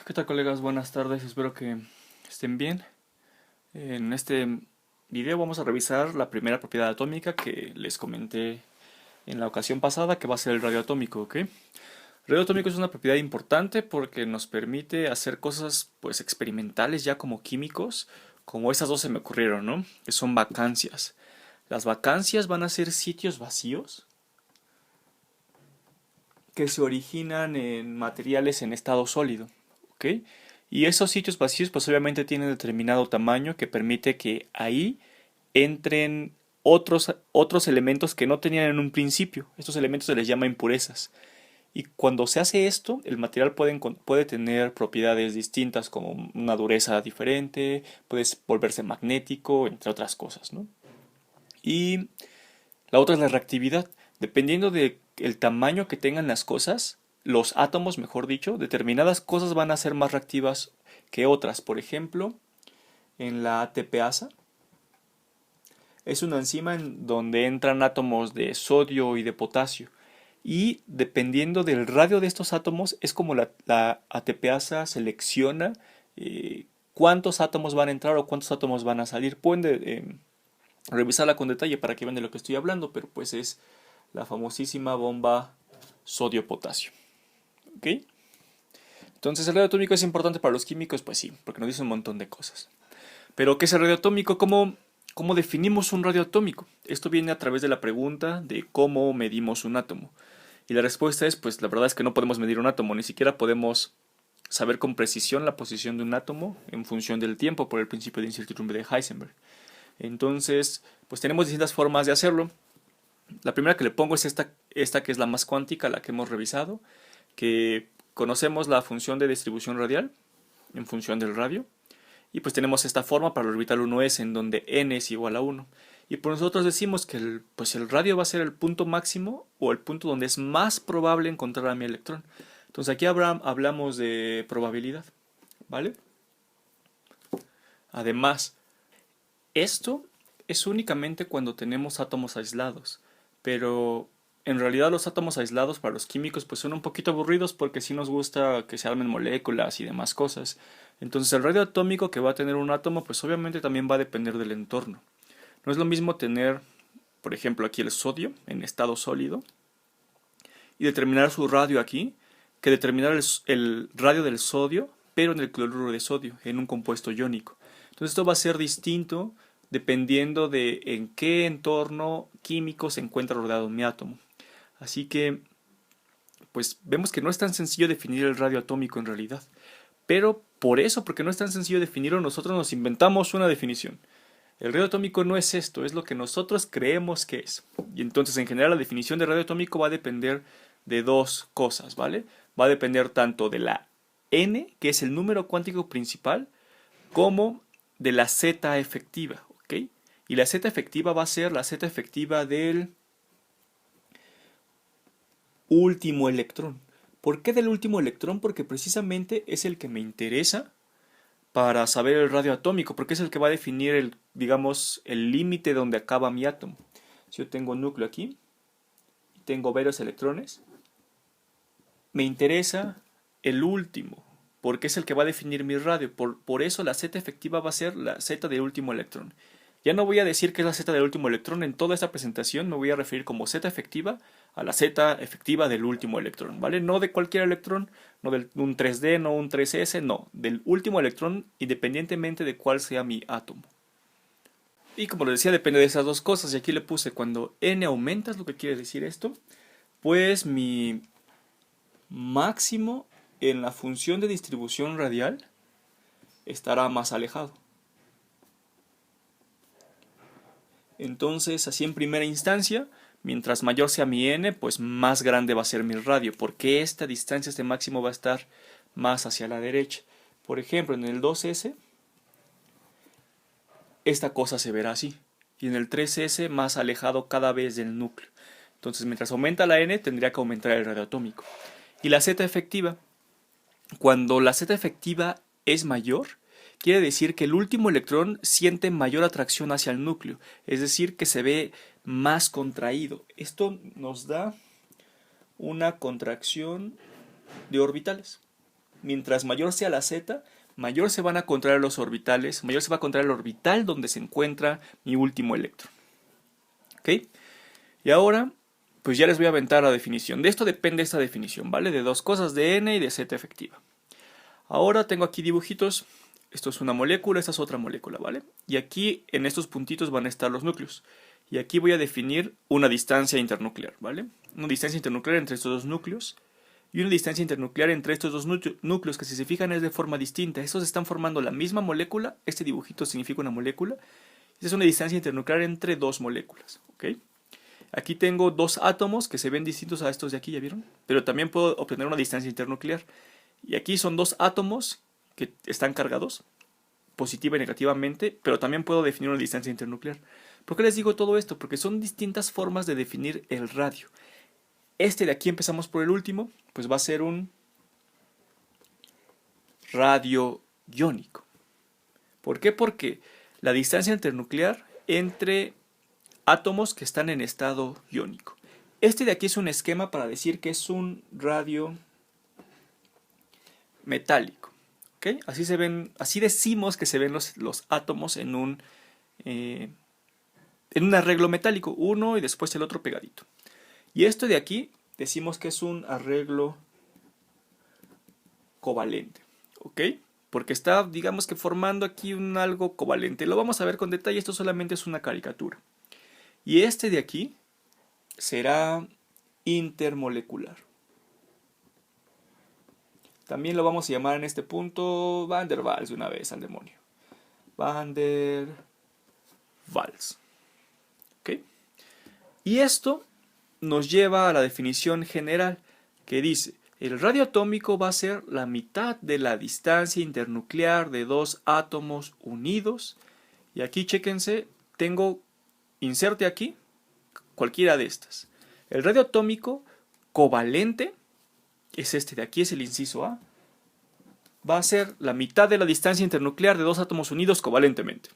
¿Qué tal, colegas? Buenas tardes, espero que estén bien. En este video vamos a revisar la primera propiedad atómica que les comenté en la ocasión pasada, que va a ser el radio atómico, ¿ok? El radio atómico es una propiedad importante porque nos permite hacer cosas pues experimentales ya como químicos, como estas dos se me ocurrieron, ¿no? Que son vacancias. Las vacancias van a ser sitios vacíos que se originan en materiales en estado sólido, ¿ok? Y esos sitios vacíos pues obviamente tienen determinado tamaño que permite que ahí entren otros elementos que no tenían en un principio. Estos elementos se les llama impurezas. Y cuando se hace esto, el material puede tener propiedades distintas como una dureza diferente, puede volverse magnético, entre otras cosas, ¿no? Y la otra es la reactividad. Dependiendo del tamaño que tengan las cosas, los átomos, mejor dicho, determinadas cosas van a ser más reactivas que otras. Por ejemplo, en la ATPasa es una enzima en donde entran átomos de sodio y de potasio. Y dependiendo del radio de estos átomos, es como la ATPasa selecciona cuántos átomos van a entrar o cuántos átomos van a salir. Pueden revisarla con detalle para que vean de lo que estoy hablando, pero pues es la famosísima bomba sodio-potasio. ¿Ok? Entonces, ¿el radio atómico es importante para los químicos? Pues sí, porque nos dice un montón de cosas. Pero, ¿qué es el radio atómico? ¿Cómo definimos un radio atómico? Esto viene a través de la pregunta de cómo medimos un átomo. Y la respuesta es, pues la verdad es que no podemos medir un átomo, ni siquiera podemos saber con precisión la posición de un átomo en función del tiempo por el principio de incertidumbre de Heisenberg. Entonces, pues tenemos distintas formas de hacerlo. La primera que le pongo es esta que es la más cuántica, la que hemos revisado, que conocemos la función de distribución radial en función del radio. Y pues tenemos esta forma para el orbital 1s en donde n es igual a 1. Y por nosotros decimos que el radio va a ser el punto máximo o el punto donde es más probable encontrar a mi electrón. Entonces aquí hablamos de probabilidad, ¿vale? Además, esto es únicamente cuando tenemos átomos aislados, pero en realidad los átomos aislados para los químicos pues son un poquito aburridos porque sí nos gusta que se armen moléculas y demás cosas. Entonces el radio atómico que va a tener un átomo pues obviamente también va a depender del entorno. No es lo mismo tener, por ejemplo, aquí el sodio en estado sólido y determinar su radio aquí que determinar el radio del sodio pero en el cloruro de sodio, en un compuesto iónico. Entonces esto va a ser distinto dependiendo de en qué entorno químico se encuentra rodeado mi átomo. Así que, pues vemos que no es tan sencillo definir el radio atómico en realidad. Pero por eso, porque no es tan sencillo definirlo, nosotros nos inventamos una definición. El radio atómico no es esto, es lo que nosotros creemos que es. Y entonces, en general, la definición de radio atómico va a depender de dos cosas, ¿vale? Va a depender tanto de la n, que es el número cuántico principal, como de la z efectiva, ¿ok? Y la z efectiva va a ser la z efectiva del último electrón. ¿Por qué del último electrón? Porque precisamente es el que me interesa para saber el radio atómico, porque es el que va a definir digamos, el límite donde acaba mi átomo. Si yo tengo un núcleo aquí y tengo varios electrones, me interesa el último, porque es el que va a definir mi radio. Por eso la z efectiva va a ser la z del último electrón. Ya no voy a decir que es la z del último electrón en toda esta presentación, me voy a referir como z efectiva a la z efectiva del último electrón, ¿vale? No de cualquier electrón, no de un 3D, no un 3S, no, del último electrón independientemente de cuál sea mi átomo. Y como les decía, depende de esas dos cosas, y aquí le puse cuando n aumenta, es lo que quiere decir esto, pues mi máximo en la función de distribución radial estará más alejado. Entonces, así en primera instancia, mientras mayor sea mi n, pues más grande va a ser mi radio, porque esta distancia, este máximo va a estar más hacia la derecha. Por ejemplo, en el 2s, esta cosa se verá así, y en el 3s más alejado cada vez del núcleo. Entonces, mientras aumenta la n, tendría que aumentar el radio atómico. Y la z efectiva, cuando la z efectiva es mayor, quiere decir que el último electrón siente mayor atracción hacia el núcleo, es decir, que se ve más contraído. Esto nos da una contracción de orbitales. mientras mayor sea la Z, mayor se van a contraer los orbitales, mayor se va a contraer el orbital donde se encuentra mi último electrón. ¿Ok? Y ahora, pues ya les voy a aventar la definición. De esto depende esta definición, ¿vale? De dos cosas, de N y de Z efectiva. Ahora tengo aquí dibujitos. Esto es una molécula, esta es otra molécula, ¿vale? Y aquí en estos puntitos van a estar los núcleos. Y aquí voy a definir una distancia internuclear, ¿vale? Una distancia internuclear entre estos dos núcleos. Y una distancia internuclear entre estos dos núcleos que si se fijan es de forma distinta. Estos están formando la misma molécula. Este dibujito significa una molécula. Esta es una distancia internuclear entre dos moléculas, ¿ok? Aquí tengo dos átomos que se ven distintos a estos de aquí, ¿ya vieron? Pero también puedo obtener una distancia internuclear. Y aquí son dos átomos que están cargados, positiva y negativamente, pero también puedo definir una distancia internuclear. ¿Por qué les digo todo esto? Porque son distintas formas de definir el radio. Este de aquí, empezamos por el último, pues va a ser un radio iónico. ¿Por qué? Porque la distancia internuclear entre átomos que están en estado iónico. Este de aquí es un esquema para decir que es un radio metálico. ¿Okay? Así se ven, así decimos que se ven los átomos en un arreglo metálico, uno y después el otro pegadito. Y esto de aquí decimos que es un arreglo covalente, ¿ok? Porque está, digamos que formando aquí un algo covalente. Lo vamos a ver con detalle, esto solamente es una caricatura. Y este de aquí será intermolecular. También lo vamos a llamar en este punto Van der Waals de una vez, al demonio. Van der Waals. ¿Ok? Y esto nos lleva a la definición general que dice: el radio atómico va a ser la mitad de la distancia internuclear de dos átomos unidos. Y aquí, chéquense, tengo, inserte aquí cualquiera de estas. El radio atómico covalente es este de aquí, es el inciso A. Va a ser la mitad de la distancia internuclear de dos átomos unidos covalentemente.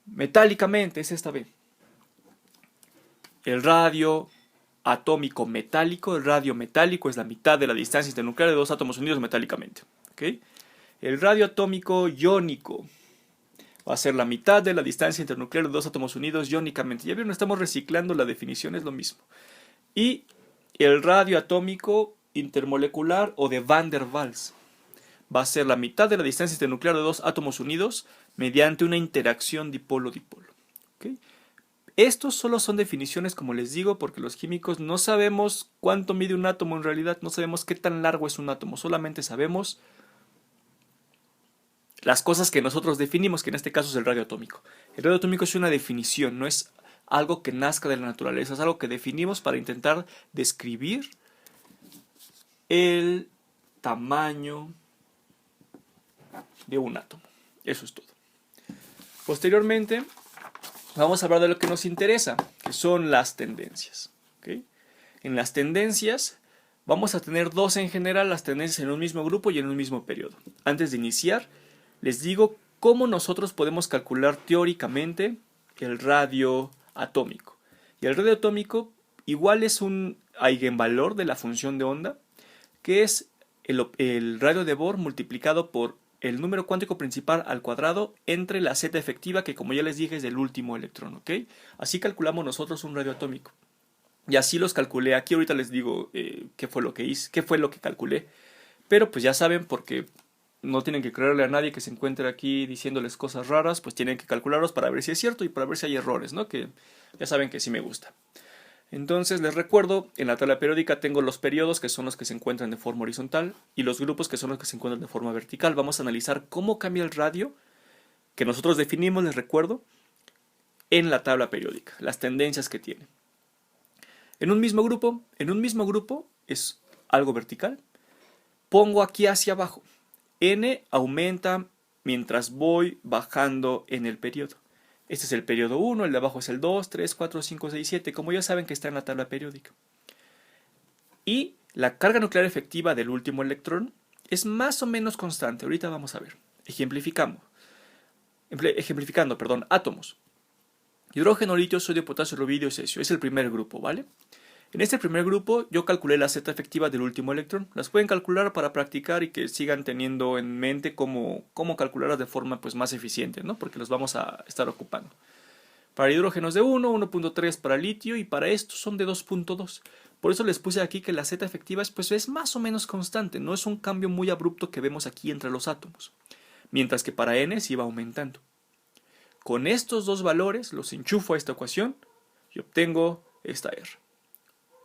Metálicamente es esta B. El radio atómico metálico, el radio metálico es la mitad de la distancia internuclear de dos átomos unidos metálicamente. ¿Okay? El radio atómico iónico va a ser la mitad de la distancia internuclear de dos átomos unidos iónicamente. Ya vieron, estamos reciclando la definición, es lo mismo. Y el radio atómico intermolecular o de Van der Waals va a ser la mitad de la distancia internuclear de dos átomos unidos mediante una interacción dipolo-dipolo. ¿Okay? Estos solo son definiciones, como les digo, porque los químicos no sabemos cuánto mide un átomo en realidad, no sabemos qué tan largo es un átomo, solamente sabemos las cosas que nosotros definimos, que en este caso es el radio atómico. El radio atómico es una definición, no es algo que nazca de la naturaleza, es algo que definimos para intentar describir el tamaño de un átomo. Eso es todo. Posteriormente, vamos a hablar de lo que nos interesa, que son las tendencias. ¿Okay? En las tendencias vamos a tener dos en general, las tendencias en un mismo grupo y en un mismo periodo. Antes de iniciar, les digo cómo nosotros podemos calcular teóricamente el radio atómico. Y el radio atómico igual es un eigenvalor de la función de onda, que es el radio de Bohr multiplicado por el número cuántico principal al cuadrado entre la Z efectiva, que como ya les dije es del último electrón, ¿ok? Así calculamos nosotros un radio atómico. Y así los calculé. Aquí ahorita les digo qué fue lo que hice, qué fue lo que calculé. Pero pues ya saben, porque no tienen que creerle a nadie que se encuentre aquí diciéndoles cosas raras, pues tienen que calcularlos para ver si es cierto y para ver si hay errores, ¿no? Que ya saben que sí me gusta. Entonces les recuerdo, en la tabla periódica tengo los periodos, que son los que se encuentran de forma horizontal, y los grupos, que son los que se encuentran de forma vertical. Vamos a analizar cómo cambia el radio, que nosotros definimos, les recuerdo, en la tabla periódica, las tendencias que tiene. En un mismo grupo es algo vertical. Pongo aquí hacia abajo. N aumenta mientras voy bajando en el periodo. Este es el periodo 1, el de abajo es el 2, 3, 4, 5, 6, 7, como ya saben que está en la tabla periódica. Y la carga nuclear efectiva del último electrón es más o menos constante. Ahorita vamos a ver. Ejemplificando, átomos. Hidrógeno, litio, sodio, potasio, rubidio, cesio. Es el primer grupo, ¿vale? En este primer grupo yo calculé la Z efectiva del último electrón. Las pueden calcular para practicar y que sigan teniendo en mente cómo calcularlas de forma pues, más eficiente, ¿no? Porque los vamos a estar ocupando. Para hidrógenos de 1, 1.3 para litio y para estos son de 2.2. Por eso les puse aquí que la Z efectiva pues, es más o menos constante, no es un cambio muy abrupto que vemos aquí entre los átomos. Mientras que para N sí va aumentando. Con estos dos valores los enchufo a esta ecuación y obtengo esta R.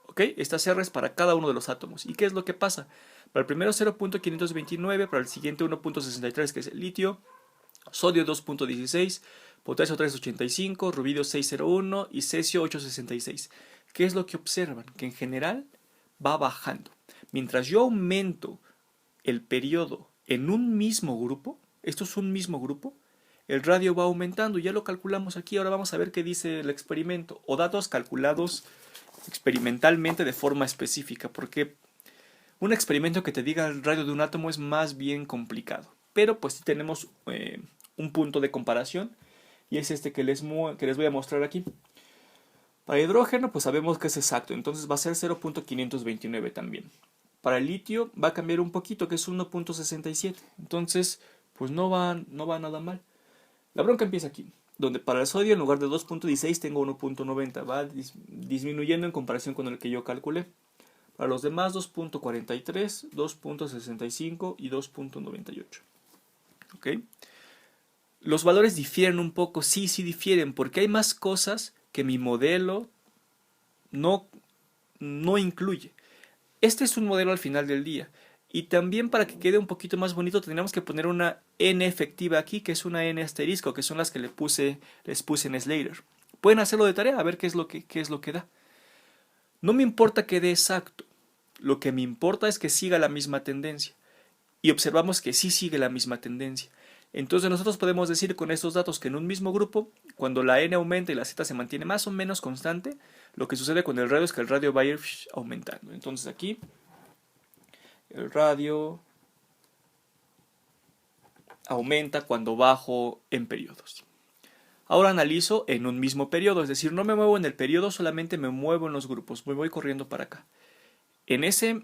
¿Ok? Estas R es para cada uno de los átomos. ¿Y qué es lo que pasa? Para el primero 0.529, para el siguiente 1.63 que es el litio, sodio 2.16, potasio 3.85, rubidio 6.01 y cesio 8.66. ¿Qué es lo que observan? Que en general va bajando. Mientras yo aumento el periodo en un mismo grupo, esto es un mismo grupo, el radio va aumentando. Ya lo calculamos aquí. Ahora vamos a ver qué dice el experimento o datos calculados experimentalmente de forma específica, porque un experimento que te diga el radio de un átomo es más bien complicado. Pero pues sí tenemos un punto de comparación y es este que les voy a mostrar aquí. Para hidrógeno pues sabemos que es exacto, entonces va a ser 0.529 también. Para el litio va a cambiar un poquito, que es 1.67, entonces pues no va nada mal. La bronca empieza aquí, donde para el sodio en lugar de 2.16 tengo 1.90, va disminuyendo en comparación con el que yo calculé. Para los demás 2.43, 2.65 y 2.98. ¿Ok? Los valores difieren un poco, sí difieren, porque hay más cosas que mi modelo no incluye. Este es un modelo al final del día. Y también para que quede un poquito más bonito tendríamos que poner una N efectiva aquí, que es una N asterisco, que son las que les puse en Slater. Pueden hacerlo de tarea, a ver qué es lo que da. No me importa que dé exacto. Lo que me importa es que siga la misma tendencia. Y observamos que sí sigue la misma tendencia. Entonces nosotros podemos decir con estos datos que en un mismo grupo, cuando la N aumenta y la Z se mantiene más o menos constante, lo que sucede con el radio es que el radio va a ir aumentando. Entonces aquí el radio aumenta cuando bajo en periodos. Ahora analizo en un mismo periodo, es decir, no me muevo en el periodo, solamente me muevo en los grupos, me voy corriendo para acá. En ese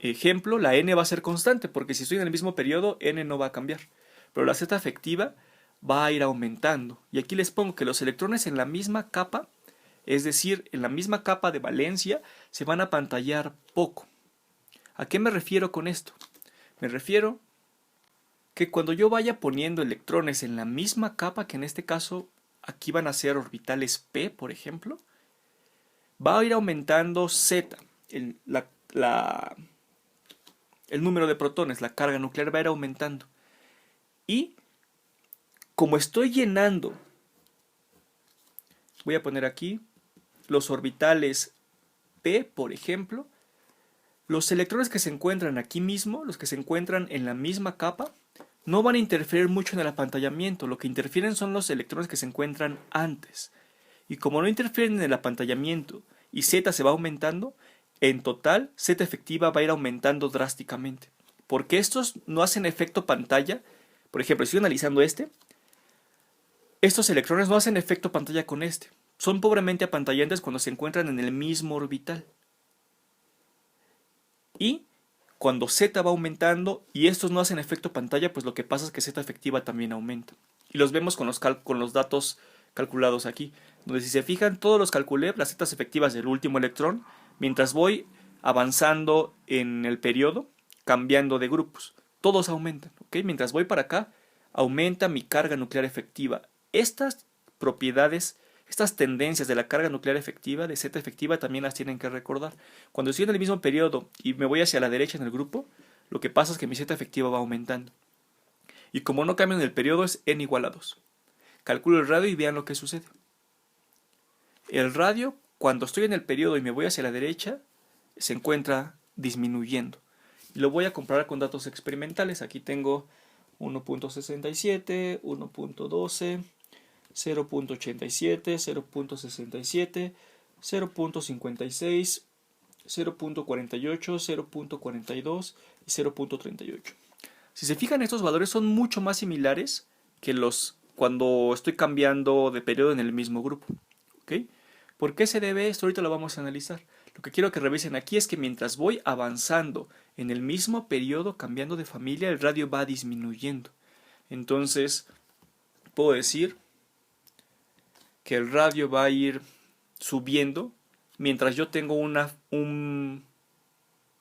ejemplo, la N va a ser constante, porque si estoy en el mismo periodo, N no va a cambiar. Pero la Z efectiva va a ir aumentando. Y aquí les pongo que los electrones en la misma capa, es decir, en la misma capa de valencia, se van a pantallar poco. ¿A qué me refiero con esto? Me refiero que cuando yo vaya poniendo electrones en la misma capa, que en este caso aquí van a ser orbitales p, por ejemplo, va a ir aumentando Z, el número de protones, la carga nuclear va a ir aumentando. Y como estoy llenando, voy a poner aquí los orbitales p, por ejemplo, los electrones que se encuentran aquí mismo, los que se encuentran en la misma capa, no van a interferir mucho en el apantallamiento. Lo que interfieren son los electrones que se encuentran antes. Y como no interfieren en el apantallamiento y Z se va aumentando, en total Z efectiva va a ir aumentando drásticamente. Porque estos no hacen efecto pantalla. Por ejemplo, estoy analizando estos electrones no hacen efecto pantalla con este. Son pobremente apantallantes cuando se encuentran en el mismo orbital. Y cuando Z va aumentando y estos no hacen efecto pantalla, pues lo que pasa es que Z efectiva también aumenta. Y los vemos con los datos calculados aquí. Donde si se fijan, todos los calculé, las Z efectivas del último electrón, mientras voy avanzando en el periodo, cambiando de grupos. Todos aumentan, ¿ok? Mientras voy para acá, aumenta mi carga nuclear efectiva. Estas propiedades, estas tendencias de la carga nuclear efectiva, de Z efectiva, también las tienen que recordar. Cuando estoy en el mismo periodo y me voy hacia la derecha en el grupo, lo que pasa es que mi Z efectiva va aumentando. Y como no cambio en el periodo, es n igual a 2. Calculo el radio y vean lo que sucede. El radio, cuando estoy en el periodo y me voy hacia la derecha, se encuentra disminuyendo. Y lo voy a comparar con datos experimentales. Aquí tengo 1.67, 1.12, 0.87, 0.67, 0.56, 0.48, 0.42 y 0.38. Si se fijan, estos valores son mucho más similares que los cuando estoy cambiando de periodo en el mismo grupo. ¿Ok? ¿Por qué se debe esto? Ahorita lo vamos a analizar. Lo que quiero que revisen aquí es que mientras voy avanzando en el mismo periodo, cambiando de familia, el radio va disminuyendo. Entonces, puedo decir que el radio va a ir subiendo mientras yo tengo un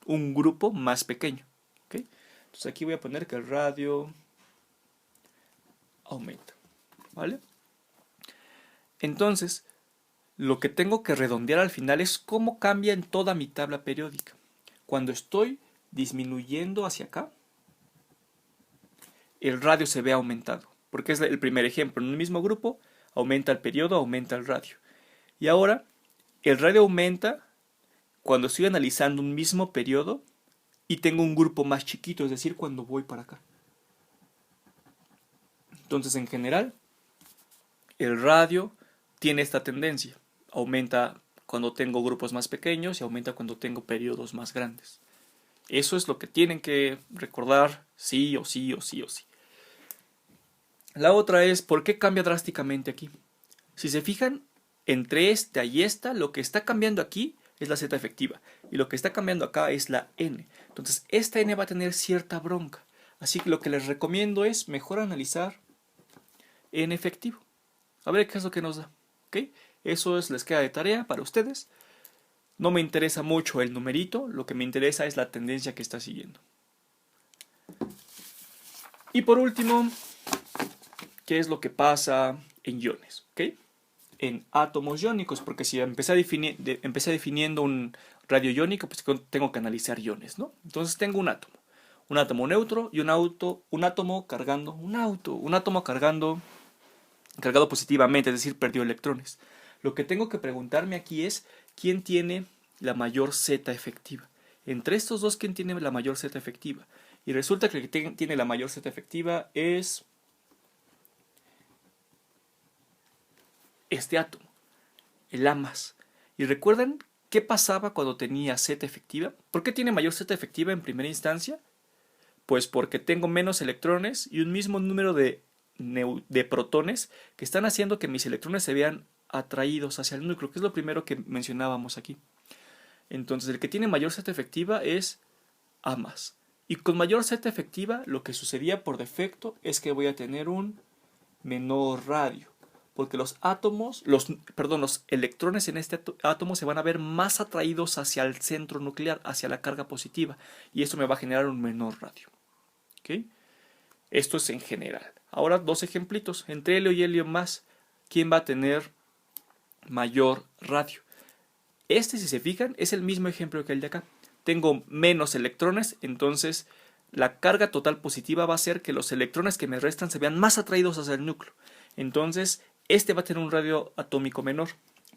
grupo más pequeño. ¿Okay? Entonces aquí voy a poner que el radio aumenta. ¿Vale? Entonces, lo que tengo que redondear al final es cómo cambia en toda mi tabla periódica. Cuando estoy disminuyendo hacia acá, el radio se ve aumentado, porque es el primer ejemplo. En un mismo grupo, aumenta el periodo, aumenta el radio. Y ahora, el radio aumenta cuando estoy analizando un mismo periodo y tengo un grupo más chiquito, es decir, cuando voy para acá. Entonces, en general, el radio tiene esta tendencia. Aumenta cuando tengo grupos más pequeños y aumenta cuando tengo periodos más grandes. Eso es lo que tienen que recordar sí o sí o sí o sí. La otra es, ¿por qué cambia drásticamente aquí? Si se fijan, entre esta y esta, lo que está cambiando aquí es la Z efectiva. Y lo que está cambiando acá es la N. Entonces, esta N va a tener cierta bronca. Así que lo que les recomiendo es mejor analizar N efectivo. A ver qué es lo que nos da. ¿Okay? Eso les queda de tarea para ustedes. No me interesa mucho el numerito, lo que me interesa es la tendencia que está siguiendo. Y por último, ¿qué es lo que pasa en iones? ¿Okay? En átomos iónicos, porque si empecé definiendo un radio iónico, pues tengo que analizar iones, ¿no? Entonces tengo un átomo neutro y un átomo cargando, cargado positivamente, es decir, perdió electrones. Lo que tengo que preguntarme aquí es, ¿quién tiene la mayor Z efectiva? Entre estos dos, ¿quién tiene la mayor Z efectiva? Y resulta que el que tiene la mayor Z efectiva es este átomo, el A+. ¿Y recuerdan qué pasaba cuando tenía Z efectiva? ¿Por qué tiene mayor Z efectiva en primera instancia? Pues porque tengo menos electrones y un mismo número de protones que están haciendo que mis electrones se vean atraídos hacia el núcleo, que es lo primero que mencionábamos aquí. Entonces el que tiene mayor Z efectiva es A+. Y con mayor Z efectiva lo que sucedía por defecto es que voy a tener un menor radio. Porque los electrones en este átomo se van a ver más atraídos hacia el centro nuclear, hacia la carga positiva. Y eso me va a generar un menor radio. ¿Okay? Esto es en general. Ahora dos ejemplitos. Entre helio y helio más, ¿quién va a tener mayor radio? Este, si se fijan, es el mismo ejemplo que el de acá. Tengo menos electrones, entonces la carga total positiva va a hacer que los electrones que me restan se vean más atraídos hacia el núcleo. Entonces, este va a tener un radio atómico menor.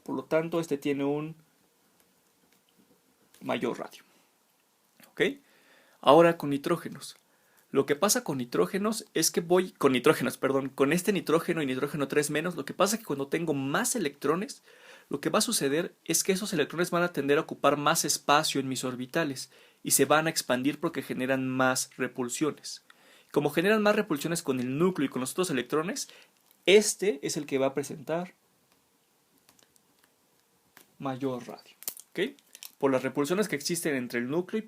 Por lo tanto, este tiene un mayor radio. ¿Ok? Ahora con nitrógenos. Lo que pasa con nitrógenos es que con este nitrógeno y nitrógeno 3 menos, lo que pasa es que cuando tengo más electrones, lo que va a suceder es que esos electrones van a tender a ocupar más espacio en mis orbitales y se van a expandir porque generan más repulsiones. Como generan más repulsiones con el núcleo y con los otros electrones, este es el que va a presentar mayor radio. ¿Okay? Por las repulsiones que existen entre el núcleo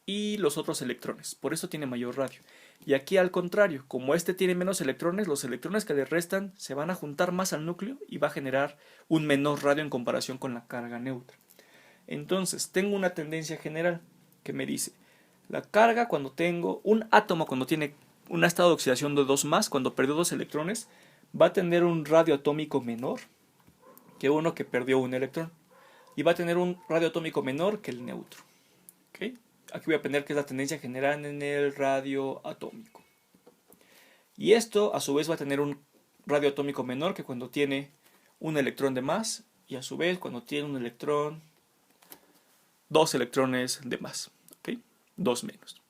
y los otros electrones. Por eso tiene mayor radio. Y aquí al contrario, como este tiene menos electrones, los electrones que le restan se van a juntar más al núcleo y va a generar un menor radio en comparación con la carga neutra. Entonces, tengo una tendencia general que me dice, la carga cuando tengo un átomo, cuando tiene un estado de oxidación de 2+, cuando perdió 2 electrones, va a tener un radio atómico menor que uno que perdió un electrón. Y va a tener un radio atómico menor que el neutro. ¿Okay? Aquí voy a poner que es la tendencia general en el radio atómico. Y esto a su vez va a tener un radio atómico menor que cuando tiene un electrón de más y a su vez cuando tiene un electrón, 2 electrones de más. ¿Okay? 2 menos.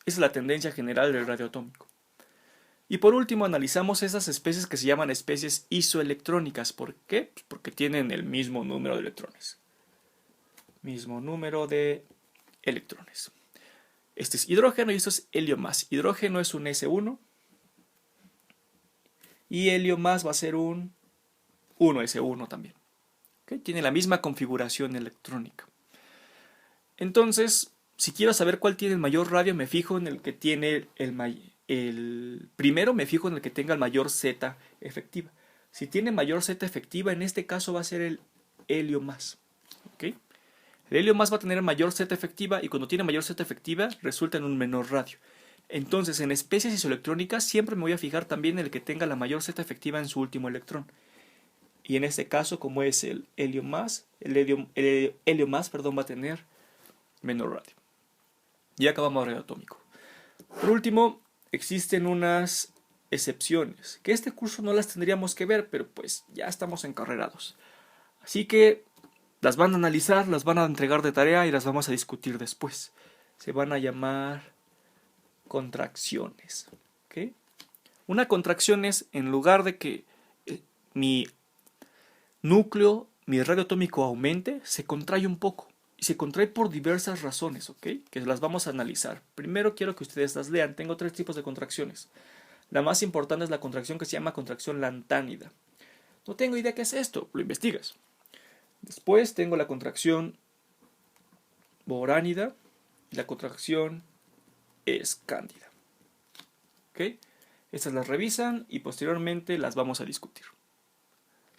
Esa es la tendencia general del radio atómico. Y por último analizamos esas especies que se llaman especies isoelectrónicas. ¿Por qué? Pues porque tienen el mismo número de electrones. Mismo número de electrones. Este es hidrógeno y esto es helio más. Hidrógeno es un S1 y helio más va a ser un 1S1 también. ¿Okay? Tiene la misma configuración electrónica. Entonces, si quiero saber cuál tiene el mayor radio, me fijo en el que tiene el primero, me fijo en el que tenga el mayor Z efectiva. Si tiene mayor Z efectiva, en este caso va a ser el helio más. ¿Ok? El helio más va a tener mayor Z efectiva y cuando tiene mayor Z efectiva resulta en un menor radio. Entonces, en especies isoelectrónicas siempre me voy a fijar también en el que tenga la mayor Z efectiva en su último electrón. Y en este caso, como es el helio más, el helio más, perdón, va a tener menor radio. Y acabamos radio atómico. Por último, existen unas excepciones, que este curso no las tendríamos que ver, pero pues ya estamos encarrerados. Así que las van a analizar, las van a entregar de tarea y las vamos a discutir después. Se van a llamar contracciones. ¿Okay? Una contracción es, en lugar de que mi núcleo, mi radio atómico aumente, se contrae un poco. Y se contrae por diversas razones, ¿ok? Que las vamos a analizar. Primero quiero que ustedes las lean. Tengo 3 tipos de contracciones. La más importante es la contracción que se llama contracción lantánida. No tengo idea qué es esto, lo investigas. Después tengo la contracción boránida y la contracción escándida. ¿Ok? Estas las revisan y posteriormente las vamos a discutir.